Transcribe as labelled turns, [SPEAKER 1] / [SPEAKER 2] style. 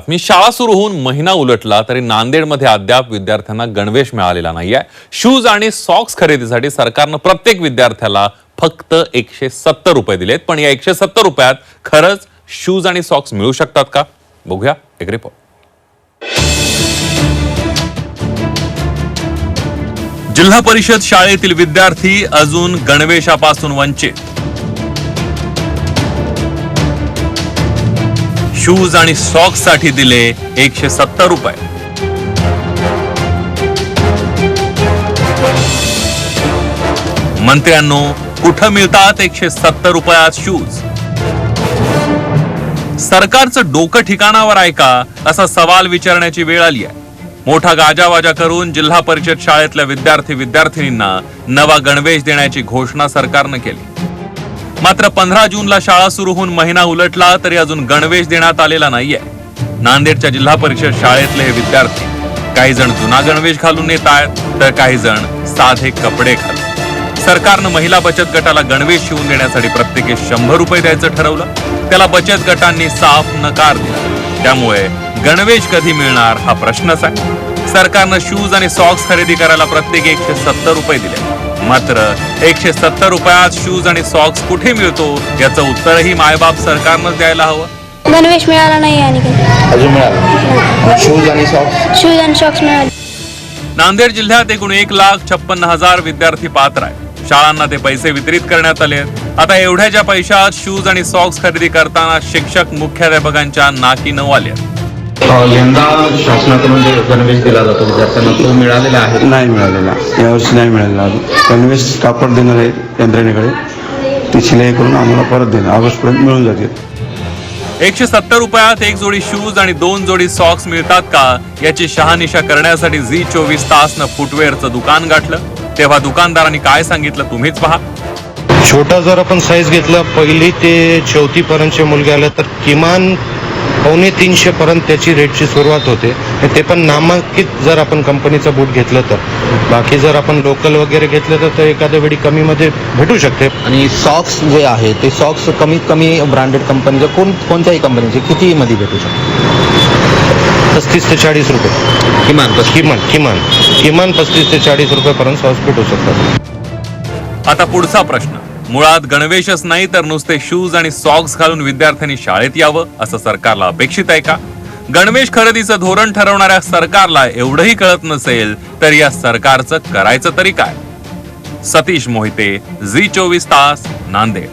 [SPEAKER 1] बातमी. शाळा सुरू होऊन महिना उलटला तरी नांदेडमध्ये अद्याप विद्यार्थ्यांना गणवेश मिळालेला नाहीये. शूज आणि सॉक्स खरेदीसाठी सरकारनं प्रत्येक विद्यार्थ्याला फक्त 170 रुपये दिलेत. पण या 170 रुपयात खरंच शूज आणि सॉक्स मिळू शकतात का? बघूया एक रिपोर्ट. जिल्हा परिषद शाळेतील विद्यार्थी अजून गणवेशापासून वंचित. शूज आणि सॉक्स साठी दिले 170 रुपये. मंत्र्यांनो, कुठं मिळतात 170 रुपयात शूज? सरकारचं डोकं ठिकाणावर आहे का, असा सवाल विचारण्याची वेळ आली आहे. मोठा गाजावाजा करून जिल्हा परिषद शाळेतल्या विद्यार्थी-विद्यार्थिनींना नवा गणवेश देण्याची घोषणा सरकारनं केली. मात्र 15 जूनला शाळा सुरू होऊन महिना उलटला तरी अजून गणवेश देण्यात आलेला नाहीये. नांदेडच्या जिल्हा परिषद शाळेतले हे विद्यार्थी काही जण जुना गणवेश घालून येत आहेत, तर काही जण साधे कपडे घालून. सरकारनं महिला बचत गटाला गणवेश शिवून देण्यासाठी प्रत्येकी 100 रुपये द्यायचं ठरवलं. त्याला बचत गटांनी साफ नकार दिला. त्यामुळे गणवेश कधी मिळणार हा प्रश्नच आहे. सरकारनं शूज आणि सॉक्स खरेदी करायला प्रत्येकी 170 रुपये दिले. मात्र 170 रुपयात शूज आणि सॉक्स कुठे मिळतो याचं उत्तरही मायबाप सरकारनं द्यायला हवं.
[SPEAKER 2] गणवेश मिळाला नाही आणि
[SPEAKER 3] अजून मिळाला. शूज आणि सॉक्स
[SPEAKER 2] मिळाले.
[SPEAKER 1] नांदेड जिल्ह्यात एकूण 1,56,000 विद्यार्थी पात्र आहेत. शाळांना ते पैसे वितरित करण्यात आले. आता एवढ्याच्या पैशात शूज आणि सॉक्स खरेदी करताना शिक्षक मुख्याध्यापकांच्या नाकी नऊ आले.
[SPEAKER 3] यंदा शासनाकडून जे गणवेश दिला जातो विद्यार्थ्यांना, तो मिळालेला आहे?
[SPEAKER 4] नाही मिळालेला, यावर्षी नाही मिळालेला. गणवेश कापड देणार आहे यंत्रणेकडे, ती शिलाई करून आम्हाला परत देणार, ऑगस्टपर्यंत मिळून जाते.
[SPEAKER 1] 170 रुपयात एक जोडी शूज आणि 2 जोडी सॉक्स मिळतात का याची शहानिशा करण्यासाठी झी24 तासनं फुटवेअरचं दुकान गाठलं. तेव्हा दुकानदारांनी काय सांगितलं तुम्हीच पहा.
[SPEAKER 5] छोटा जर आपण साईज घेतला, पहिली ते 4थी पर्यंतचे मुलगे आले तर किमान 250 पर्यंत त्याची रेटची सुरुवात होते. ते पण नामांकित जर आपण कंपनीचं बूट घेतलं तर. बाकी जर आपण लोकल वगैरे घेतलं तर एखाद्या वेळी कमी मध्ये भेटू शकते.
[SPEAKER 3] आणि सॉक्स जे आहे ते सॉक्स कमीत कमी ब्रँडेड कंपनीचे कोणत्याही कंपनीचे किती मध्ये भेटू शकते?
[SPEAKER 5] 35 ते 40 रुपये किमान 35 ते 40 रुपयापर्यंत सॉक्स भेटू शकतात.
[SPEAKER 1] आता पुढचा प्रश्न. मुळात गणवेशच नाही तर नुसते शूज आणि सॉक्स घालून विद्यार्थ्यांनी शाळेत यावं असं सरकारला अपेक्षित आहे का? गणवेश खरेदीचं धोरण ठरवणाऱ्या सरकारला एवढंही कळत नसेल तर या सरकारचं करायचं तरी काय? सतीश मोहिते, झी24 तास, नांदेड.